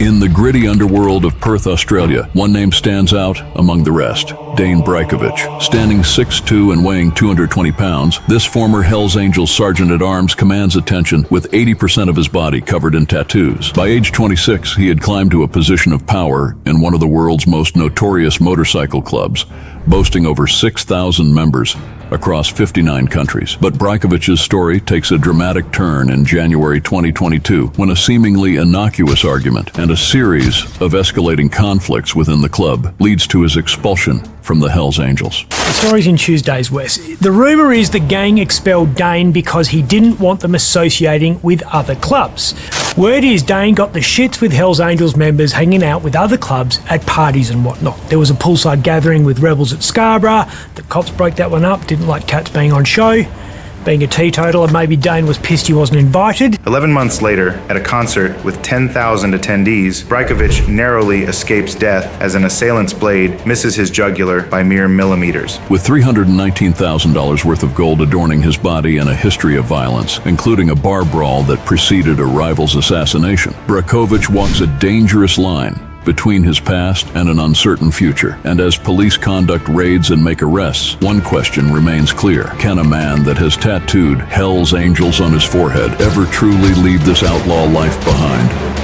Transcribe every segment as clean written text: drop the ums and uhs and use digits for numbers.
In the gritty underworld of Perth, Australia, one name stands out among the rest: Dayne Brajkovich. Standing 6'2" and weighing 220 pounds, this former Hells Angels Sergeant-at-Arms commands attention with 80% of his body covered in tattoos. By age 26, he had climbed to a position of power in one of the world's most notorious motorcycle clubs, boasting over 6,000 members across 59 countries. But Brajkovich's story takes a dramatic turn in January 2022 when a seemingly innocuous argument and a series of escalating conflicts within the club leads to his expulsion from the Hells Angels. The story's in Tuesday's West. The rumour is the gang expelled Dayne because he didn't want them associating with other clubs. Word is Dayne got the shits with Hells Angels members hanging out with other clubs at parties and whatnot. There was a poolside gathering with rebels at Scarborough. The cops broke that one up, didn't like cats being on show. Being a teetotaler, maybe Dayne was pissed he wasn't invited. 11 months later, at a concert with 10,000 attendees, Brajkovich narrowly escapes death as an assailant's blade misses his jugular by mere millimeters. With $319,000 worth of gold adorning his body and a history of violence, including a bar brawl that preceded a rival's assassination, Brajkovich walks a dangerous line between his past and an uncertain future. And as police conduct raids and make arrests, one question remains clear: can a man that has tattooed Hells Angels on his forehead ever truly leave this outlaw life behind?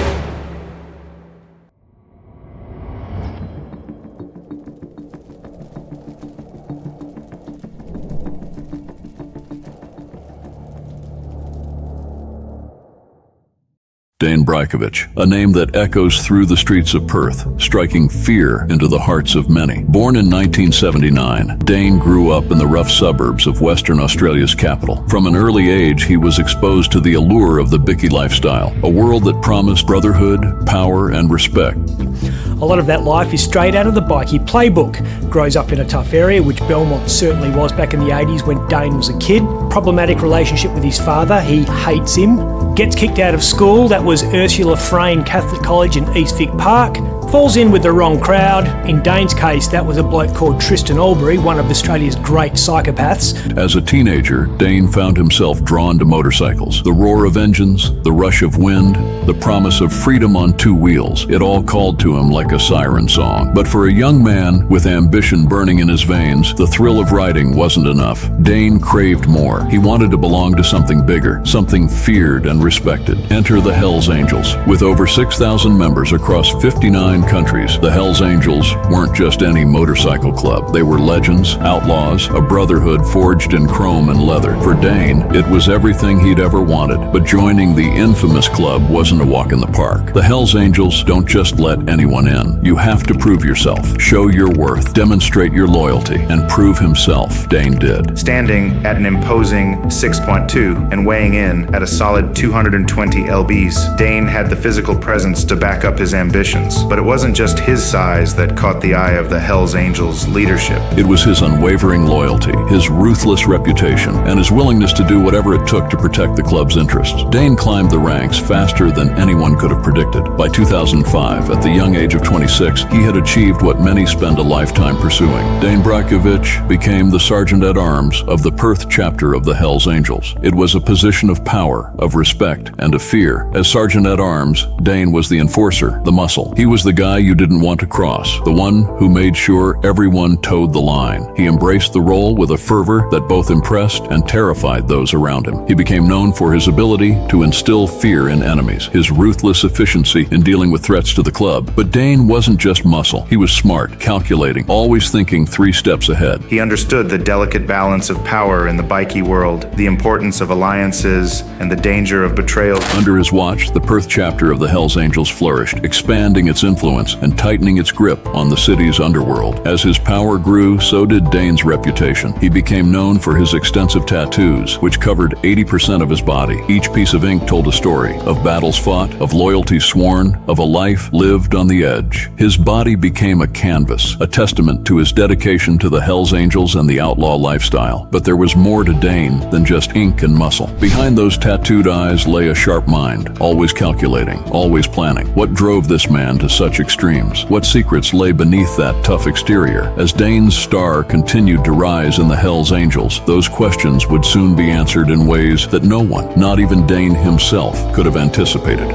Dayne Brajkovich, a name that echoes through the streets of Perth, striking fear into the hearts of many. Born in 1979, Dayne grew up in the rough suburbs of Western Australia's capital. From an early age, he was exposed to the allure of the bikie lifestyle, a world that promised brotherhood, power, and respect. A lot of that life is straight out of the bikie playbook. Grows up in a tough area, which Belmont certainly was back in the 80s when Dayne was a kid. Problematic relationship with his father, he hates him. Gets kicked out of school, that was Ursula Frayne Catholic College in East Vic Park. Falls in with the wrong crowd. In Dayne's case, that was a bloke called Tristan Albury, one of Australia's great psychopaths. As a teenager, Dayne found himself drawn to motorcycles. The roar of engines, the rush of wind, the promise of freedom on two wheels. It all called to him like a siren song. But for a young man with ambition burning in his veins, the thrill of riding wasn't enough. Dayne craved more. He wanted to belong to something bigger, something feared and respected. Enter the Hells Angels. With over 6,000 members across 59 countries, the Hells Angels weren't just any motorcycle club. They were legends, outlaws, a brotherhood forged in chrome and leather. For Dayne, it was everything he'd ever wanted. But joining the infamous club wasn't a walk in the park. The Hells Angels don't just let anyone in. You have to prove yourself, show your worth, demonstrate your loyalty, and prove himself. Dayne did. Standing at an imposing 6'2" and weighing in at a solid 220 lbs, Dayne had the physical presence to back up his ambitions. But it wasn't just his size that caught the eye of the Hells Angels leadership. It was his unwavering loyalty, his ruthless reputation, and his willingness to do whatever it took to protect the club's interests. Dayne climbed the ranks faster than anyone could have predicted. By 2005, at the young age of 26, he had achieved what many spend a lifetime pursuing. Dayne Brajkovich became the Sergeant-at-Arms of the Perth chapter of the Hells Angels. It was a position of power, of respect, and of fear. As Sergeant-at-Arms, Dayne was the enforcer, the muscle. He was the guy you didn't want to cross, the one who made sure everyone towed the line. He embraced the role with a fervor that both impressed and terrified those around him. He became known for his ability to instill fear in enemies, his ruthless efficiency in dealing with threats to the club. But Dayne wasn't just muscle. He was smart, calculating, always thinking 3 steps ahead. He understood the delicate balance of power in the bikie world, the importance of alliances, and the danger of betrayal. Under his watch, the Perth chapter of the Hells Angels flourished, expanding its influence and tightening its grip on the city's underworld. As his power grew, so did Dayne's reputation. He became known for his extensive tattoos, which covered 80% of his body. Each piece of ink told a story of battles fought, of loyalty sworn, of a life lived on the edge. His body became a canvas, a testament to his dedication to the Hells Angels and the outlaw lifestyle. But there was more to Dayne than just ink and muscle. Behind those tattooed eyes lay a sharp mind, always calculating, always planning. What drove this man to such extremes? What secrets lay beneath that tough exterior? As Dayne's star continued to rise in the Hells Angels, those questions would soon be answered in ways that no one, not even Dayne himself, could have anticipated.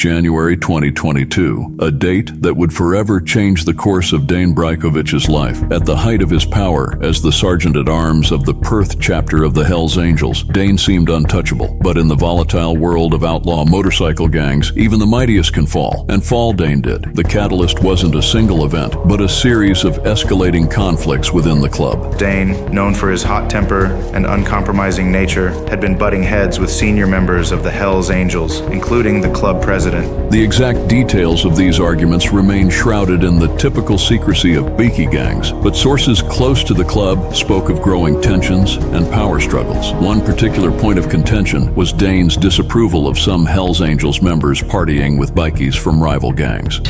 January 2022, a date that would forever change the course of Dayne Brajkovich's life. At the height of his power as the sergeant-at-arms of the Perth chapter of the Hells Angels, Dayne seemed untouchable. But in the volatile world of outlaw motorcycle gangs, even the mightiest can fall, and fall Dayne did. The catalyst wasn't a single event, but a series of escalating conflicts within the club. Dayne, known for his hot temper and uncompromising nature, had been butting heads with senior members of the Hells Angels, including the club president. The exact details of these arguments remain shrouded in the typical secrecy of beaky gangs, but sources close to the club spoke of growing tensions and power struggles. One particular point of contention was Dayne's disapproval of some Hells Angels members partying with bikies from rival gangs.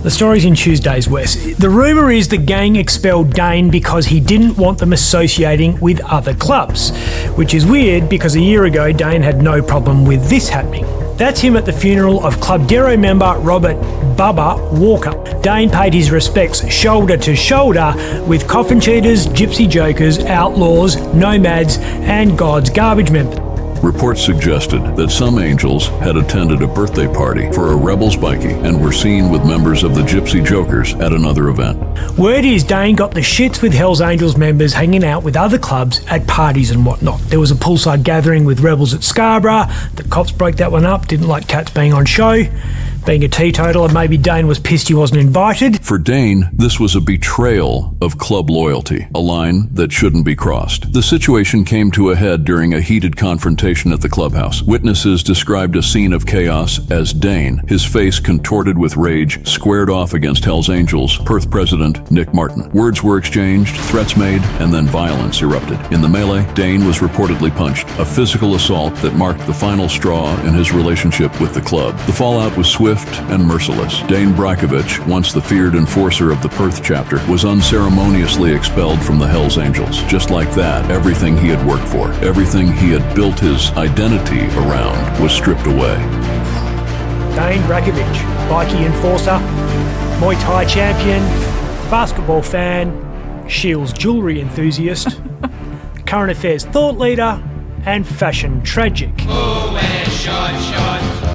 The story's in Tuesday's West. The rumour is the gang expelled Dayne because he didn't want them associating with other clubs, which is weird because a year ago Dayne had no problem with this happening. That's him at the funeral of Club Dero member Robert Bubba Walker. Dayne paid his respects shoulder to shoulder with coffin cheaters, gypsy jokers, outlaws, nomads and God's garbage members. Reports suggested that some angels had attended a birthday party for a rebels bikie and were seen with members of the Gypsy Jokers at another event. Word is Dayne got the shits with Hells Angels members hanging out with other clubs at parties and whatnot. There was a poolside gathering with rebels at Scarborough. The cops broke that one up, didn't like cats being on show. Being a teetotaler, maybe Dayne was pissed he wasn't invited. For Dayne, this was a betrayal of club loyalty, a line that shouldn't be crossed. The situation came to a head during a heated confrontation at the clubhouse. Witnesses described a scene of chaos as Dayne, his face contorted with rage, squared off against Hells Angels Perth president Nick Martin. Words were exchanged, threats made, and then violence erupted. In the melee, Dayne was reportedly punched, a physical assault that marked the final straw in his relationship with the club. The fallout was swift and merciless. Dayne Brajkovich, once the feared enforcer of the Perth chapter, was unceremoniously expelled from the Hells Angels. Just like that, everything he had worked for, everything he had built his identity around, was stripped away. Dayne Brajkovich, bikie enforcer, Muay Thai champion, basketball fan, Shields jewellery enthusiast, current affairs thought leader, and fashion tragic.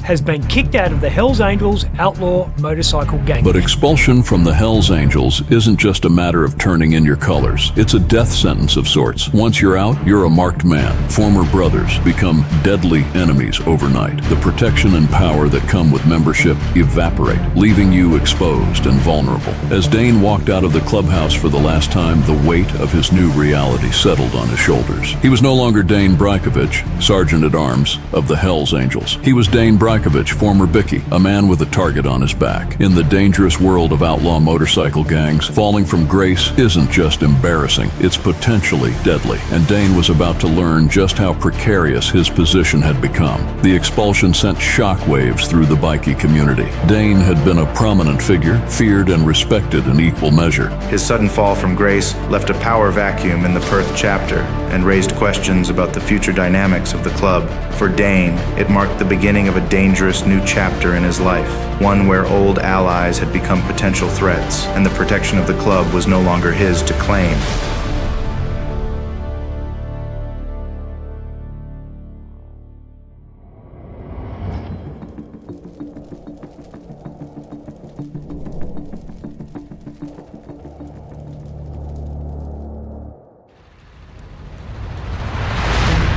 Has been kicked out of the Hells Angels outlaw motorcycle gang. But expulsion from the Hells Angels isn't just a matter of turning in your colors. It's a death sentence of sorts. Once you're out, you're a marked man. Former brothers become deadly enemies overnight. The protection and power that come with membership evaporate, leaving you exposed and vulnerable. As Dayne walked out of the clubhouse for the last time, the weight of his new reality settled on his shoulders. He was no longer Dayne Brajkovich, sergeant-at-arms of the Hells Angels. He was Dayne Brajkovich, former bikie, a man with a target on his back. In the dangerous world of outlaw motorcycle gangs, falling from grace isn't just embarrassing, it's potentially deadly. And Dayne was about to learn just how precarious his position had become. The expulsion sent shockwaves through the bikie community. Dayne had been a prominent figure, feared and respected in equal measure. His sudden fall from grace left a power vacuum in the Perth chapter and raised questions about the future dynamics of the club. For Dayne, it marked the beginning of a dangerous new chapter in his life, one where old allies had become potential threats, and the protection of the club was no longer his to claim.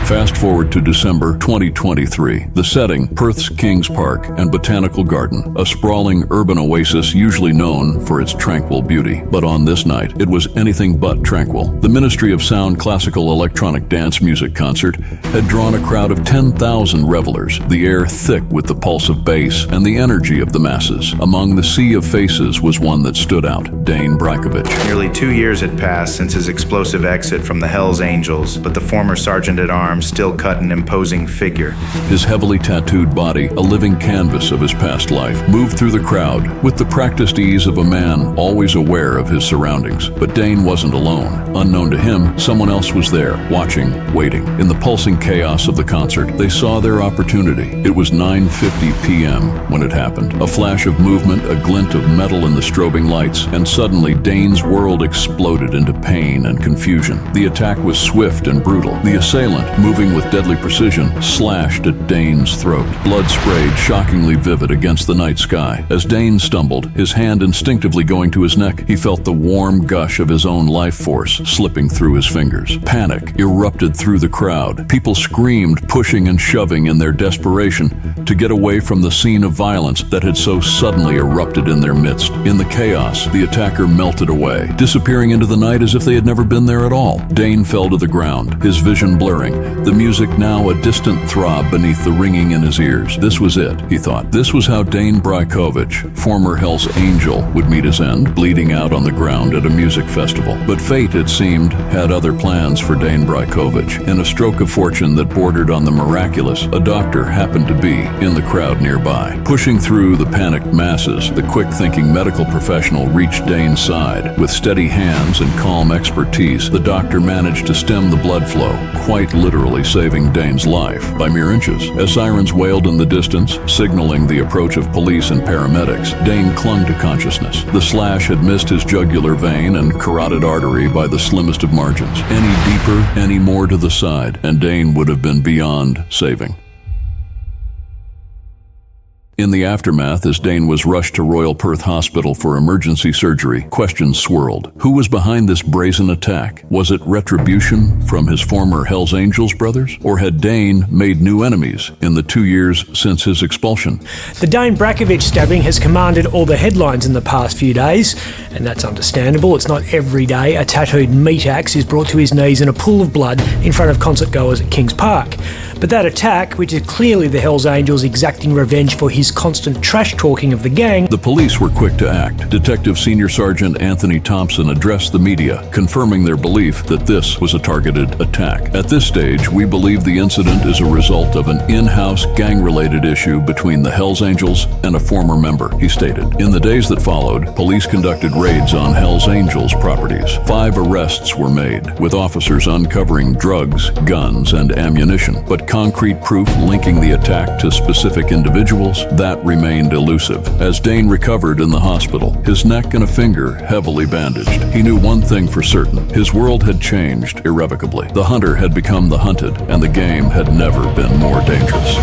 Fast forward to December 2023. The setting, Perth's Kings Park and Botanical Garden, a sprawling urban oasis usually known for its tranquil beauty. But on this night, it was anything but tranquil. The Ministry of Sound classical electronic dance music concert had drawn a crowd of 10,000 revelers, the air thick with the pulse of bass and the energy of the masses. Among the sea of faces was one that stood out, Dayne Brajkovich. Nearly 2 years had passed since his explosive exit from the Hells Angels, but the former sergeant-at-arms still cut an imposing figure. His heavily tattooed body, a living canvas of his past life, moved through the crowd with the practiced ease of a man always aware of his surroundings. But Dayne wasn't alone. Unknown to him, someone else was there, watching, waiting. In the pulsing chaos of the concert, they saw their opportunity. It was 9:50 p.m. when it happened. A flash of movement, a glint of metal in the strobing lights, and suddenly Dayne's world exploded into pain and confusion. The attack was swift and brutal. The assailant moving with deadly precision, slashed at Dayne's throat. Blood sprayed, shockingly vivid against the night sky. As Dayne stumbled, his hand instinctively going to his neck, he felt the warm gush of his own life force slipping through his fingers. Panic erupted through the crowd. People screamed, pushing and shoving in their desperation to get away from the scene of violence that had so suddenly erupted in their midst. In the chaos, the attacker melted away, disappearing into the night as if they had never been there at all. Dayne fell to the ground, his vision blurring, the music now a distant throb beneath the ringing in his ears. This was it, he thought. This was how Dayne Brajkovich, former Hell's Angel, would meet his end, bleeding out on the ground at a music festival. But fate, it seemed, had other plans for Dayne Brajkovich. In a stroke of fortune that bordered on the miraculous, a doctor happened to be in the crowd nearby. Pushing through the panicked masses, the quick-thinking medical professional reached Dayne's side. With steady hands and calm expertise, the doctor managed to stem the blood flow, quite literally saving Dayne's life by mere inches. As sirens wailed in the distance, signaling the approach of police and paramedics, Dayne clung to consciousness. The slash had missed his jugular vein and carotid artery by the slimmest of margins. Any deeper, any more to the side, and Dayne would have been beyond saving. In the aftermath, as Dayne was rushed to Royal Perth Hospital for emergency surgery, questions swirled. Who was behind this brazen attack? Was it retribution from his former Hells Angels brothers? Or had Dayne made new enemies in the 2 years since his expulsion? The Dayne Brajkovich stabbing has commanded all the headlines in the past few days, and that's understandable. It's not every day a tattooed meat axe is brought to his knees in a pool of blood in front of concert goers at Kings Park. But that attack, which is clearly the Hells Angels exacting revenge for his constant trash-talking of the gang. The police were quick to act. Detective Senior Sergeant Anthony Thompson addressed the media, confirming their belief that this was a targeted attack. At this stage, we believe the incident is a result of an in-house gang-related issue between the Hells Angels and a former member, he stated. In the days that followed, police conducted raids on Hells Angels properties. 5 arrests were made, with officers uncovering drugs, guns, and ammunition. But concrete proof linking the attack to specific individuals, that remained elusive. As Dayne recovered in the hospital, his neck and a finger heavily bandaged, he knew one thing for certain. His world had changed irrevocably. The hunter had become the hunted, and the game had never been more dangerous.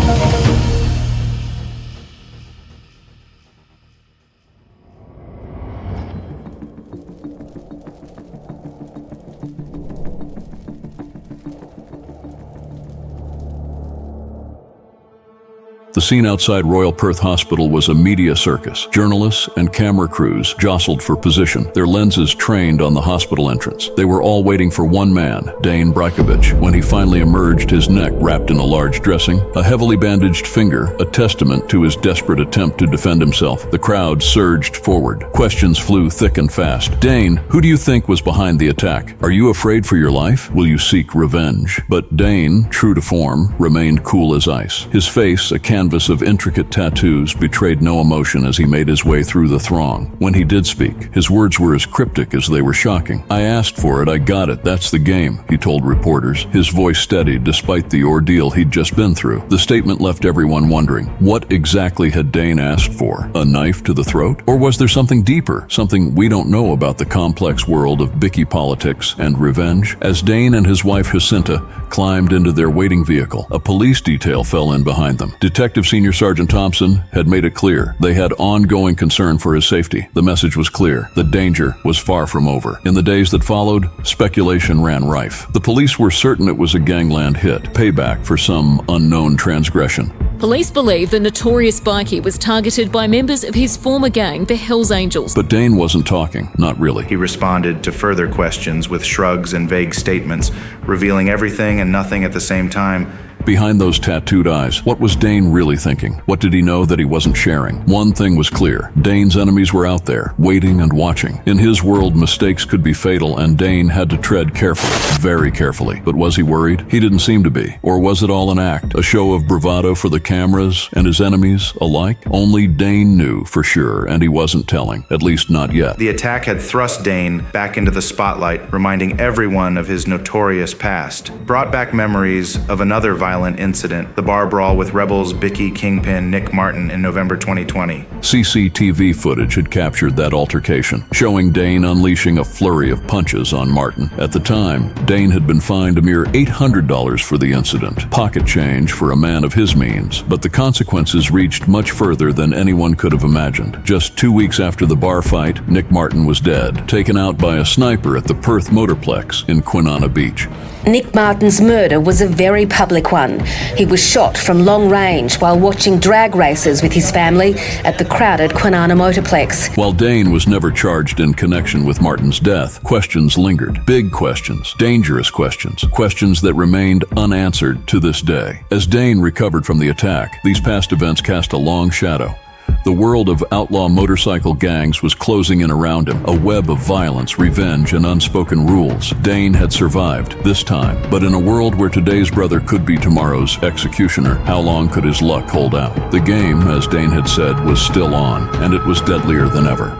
The scene outside Royal Perth Hospital was a media circus. Journalists and camera crews jostled for position, their lenses trained on the hospital entrance. They were all waiting for one man, Dayne Brajkovich. When he finally emerged, his neck wrapped in a large dressing, a heavily bandaged finger, a testament to his desperate attempt to defend himself. The crowd surged forward. Questions flew thick and fast. Dayne, who do you think was behind the attack? Are you afraid for your life? Will you seek revenge? But Dayne, true to form, remained cool as ice. His face, a canvas of intricate tattoos, betrayed no emotion as he made his way through the throng. When he did speak, his words were as cryptic as they were shocking. I asked for it, I got it, that's the game, he told reporters, his voice steady despite the ordeal he'd just been through. The statement left everyone wondering, what exactly had Dayne asked for? A knife to the throat? Or was there something deeper, something we don't know about the complex world of bicky politics and revenge? As Dayne and his wife Jacinta climbed into their waiting vehicle, a police detail fell in behind them. Detective Senior Sergeant Thompson had made it clear they had ongoing concern for his safety. The message was clear. The danger was far from over. In the days that followed, speculation ran rife. The police were certain it was a gangland hit, payback for some unknown transgression. Police believe the notorious bikie was targeted by members of his former gang, the Hells Angels. But Dayne wasn't talking, not really. He responded to further questions with shrugs and vague statements, revealing everything and nothing at the same time. Behind those tattooed eyes, what was Dayne really thinking? What did he know that he wasn't sharing? One thing was clear. Dayne's enemies were out there, waiting and watching. In his world, mistakes could be fatal, and Dayne had to tread carefully, very carefully. But was he worried? He didn't seem to be. Or was it all an act, a show of bravado for the cameras and his enemies alike? Only Dayne knew for sure, and he wasn't telling, at least not yet. The attack had thrust Dayne back into the spotlight, reminding everyone of his notorious past, brought back memories of another violent violent incident, the bar brawl with Rebels Bicky kingpin Nick Martin in November 2020. CCTV footage had captured that altercation, showing Dayne unleashing a flurry of punches on Martin. At the time, Dayne had been fined a mere $800 for the incident, pocket change for a man of his means. But the consequences reached much further than anyone could have imagined. Just 2 weeks after the bar fight, Nick Martin was dead, taken out by a sniper at the Perth Motorplex in Kwinana Beach. Nick Martin's murder was a very public one. He was shot from long range while watching drag races with his family at the crowded Kwinana Motorplex. While Dayne was never charged in connection with Martin's death, questions lingered. Big questions, dangerous questions, questions that remained unanswered to this day. As Dayne recovered from the attack, these past events cast a long shadow. The world of outlaw motorcycle gangs was closing in around him, a web of violence, revenge, and unspoken rules. Dayne had survived, this time, but in a world where today's brother could be tomorrow's executioner, how long could his luck hold out? The game, as Dayne had said, was still on, and it was deadlier than ever.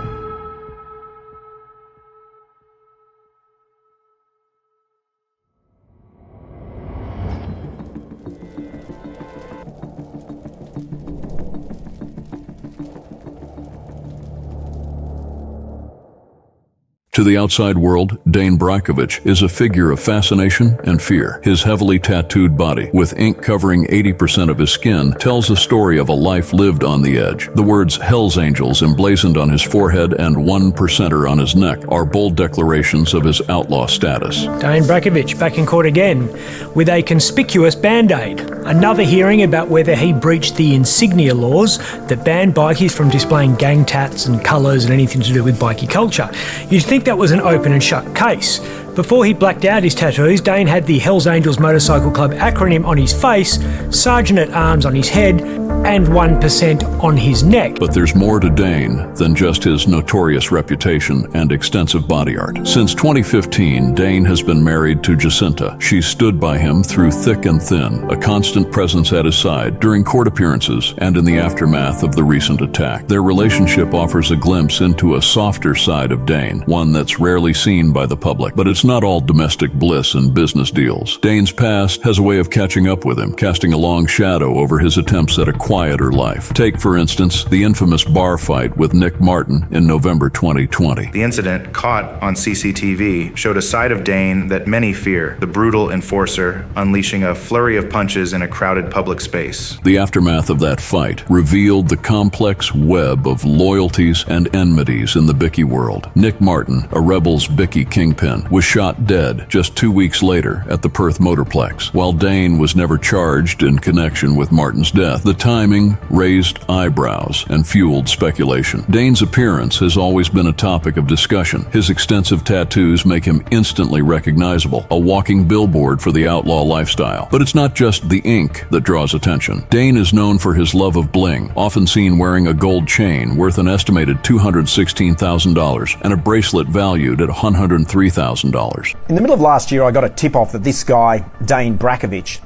To the outside world, Dayne Brajkovich is a figure of fascination and fear. His heavily tattooed body, with ink covering 80% of his skin, tells a story of a life lived on the edge. The words Hell's Angels emblazoned on his forehead and 1%er on his neck are bold declarations of his outlaw status. Dayne Brajkovich back in court again with a conspicuous band-aid. Another hearing about whether he breached the insignia laws that banned bikies from displaying gang tats and colours and anything to do with bikie culture. You'd think that was an open and shut case. Before he blacked out his tattoos, Dayne had the Hells Angels Motorcycle Club acronym on his face, Sergeant at Arms on his head, and 1% on his neck. But there's more to Dayne than just his notorious reputation and extensive body art. Since 2015, Dayne has been married to Jacinta. She stood by him through thick and thin, a constant presence at his side during court appearances and in the aftermath of the recent attack. Their relationship offers a glimpse into a softer side of Dayne, one that's rarely seen by the public. But it's not all domestic bliss and business deals. Dayne's past has a way of catching up with him, casting a long shadow over his attempts at a quieter life. Take, for instance, the infamous bar fight with Nick Martin in November 2020. The incident, caught on CCTV, showed a side of Dayne that many fear, the brutal enforcer unleashing a flurry of punches in a crowded public space. The aftermath of that fight revealed the complex web of loyalties and enmities in the Bicky world. Nick Martin, a Rebels Bicky kingpin, was shot dead just 2 weeks later at the Perth Motorplex. While Dayne was never charged in connection with Martin's death, the timing raised eyebrows and fueled speculation. Dayne's appearance has always been a topic of discussion. His extensive tattoos make him instantly recognizable, a walking billboard for the outlaw lifestyle. But it's not just the ink that draws attention. Dayne is known for his love of bling, often seen wearing a gold chain worth an estimated $216,000 and a bracelet valued at $103,000. In the middle of last year, I got a tip-off that this guy, Dayne Brajkovich,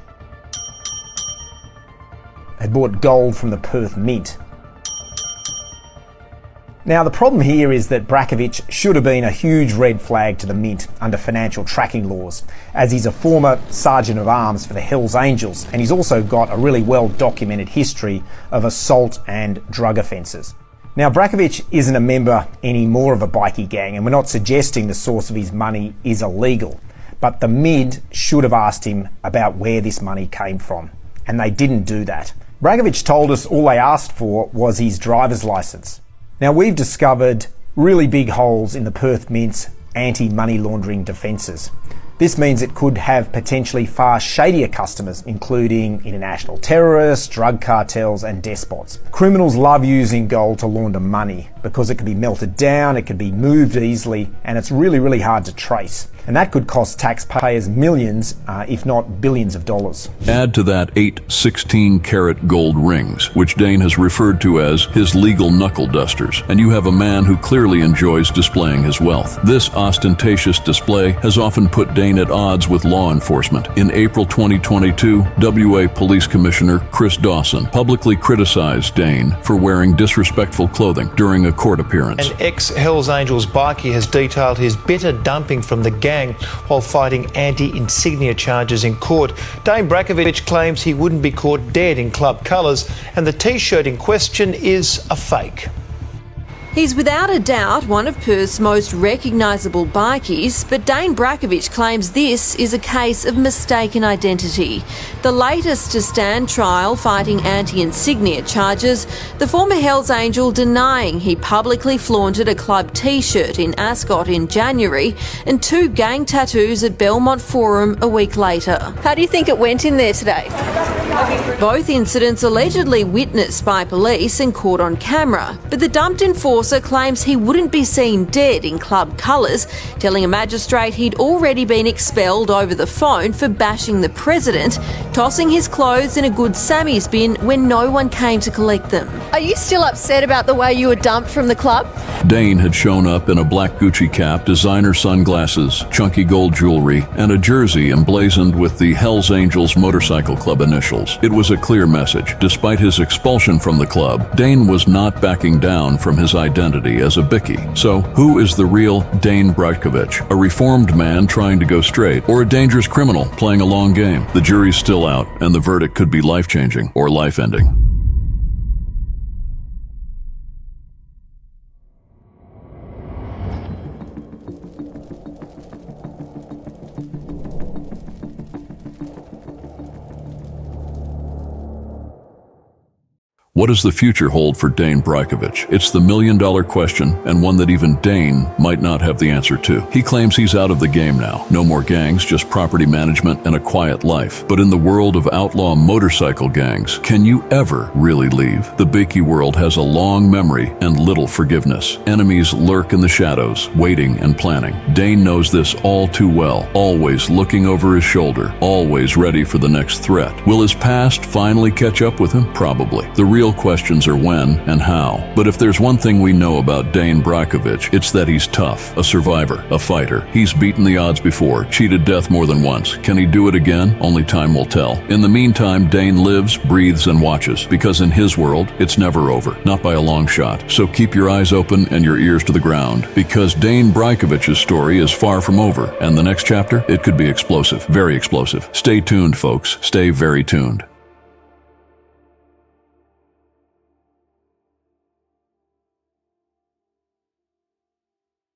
had bought gold from the Perth Mint. Now, the problem here is that Brajkovich should have been a huge red flag to the Mint under financial tracking laws, as he's a former Sergeant of Arms for the Hells Angels, and he's also got a really well-documented history of assault and drug offences. Now, Brajkovich isn't a member anymore of a bikie gang, and we're not suggesting the source of his money is illegal, but the MID should have asked him about where this money came from, and they didn't do that. Brajkovich told us all they asked for was his driver's licence. Now, we've discovered really big holes in the Perth Mint's anti-money laundering defences. This means it could have potentially far shadier customers, including international terrorists, drug cartels, and despots. Criminals love using gold to launder money because it can be melted down, it can be moved easily, and it's really, really hard to trace. And that could cost taxpayers millions, if not billions of dollars. Add to that 8 16-karat gold rings, which Dayne has referred to as his legal knuckle dusters, and you have a man who clearly enjoys displaying his wealth. This ostentatious display has often put Dayne at odds with law enforcement. In April 2022, WA Police Commissioner Chris Dawson publicly criticized Dayne for wearing disrespectful clothing during a a court appearance. An ex-Hells Angels bikie has detailed his bitter dumping from the gang while fighting anti-insignia charges in court. Dayne Brajkovich claims he wouldn't be caught dead in club colours, and the T-shirt in question is a fake. He's without a doubt one of Perth's most recognisable bikies, but Dayne Brajkovich claims this is a case of mistaken identity. The latest to stand trial fighting anti-insignia charges, the former Hells Angel denying he publicly flaunted a club T-shirt in Ascot in January and 2 gang tattoos at Belmont Forum a week later. How do you think it went in there today? Both incidents allegedly witnessed by police and caught on camera, but the dumped enforcer claims he wouldn't be seen dead in club colours, telling a magistrate he'd already been expelled over the phone for bashing the president, tossing his clothes in a good Sammy's bin when no one came to collect them. Are you still upset about the way you were dumped from the club? Dayne had shown up in a black Gucci cap, designer sunglasses, chunky gold jewelry, and a jersey emblazoned with the Hells Angels Motorcycle Club initials. It was a clear message. Despite his expulsion from the club, Dayne was not backing down from his identity as a bikie. So, who is the real Dayne Brajkovich? A reformed man trying to go straight, or a dangerous criminal playing a long game? The jury's still out, and the verdict could be life-changing or life-ending. What does the future hold for Dayne Brajkovich? It's the million-dollar question, and one that even Dayne might not have the answer to. He claims he's out of the game now. No more gangs, just property management and a quiet life. But in the world of outlaw motorcycle gangs, can you ever really leave? The bikie world has a long memory and little forgiveness. Enemies lurk in the shadows, waiting and planning. Dayne knows this all too well, always looking over his shoulder, always ready for the next threat. Will his past finally catch up with him? Probably. The real questions are when and how. But if there's one thing we know about Dayne Brajkovich, it's that he's tough, a survivor, a fighter. He's beaten the odds before, cheated death more than once. Can he do it again? Only time will tell. In the meantime, Dayne lives, breathes, and watches, because in his world, it's never over, not by a long shot. So keep your eyes open and your ears to the ground, because Dayne Brajkovich's story is far from over, and the next chapter, it could be explosive, very explosive. Stay tuned, folks. Stay very tuned.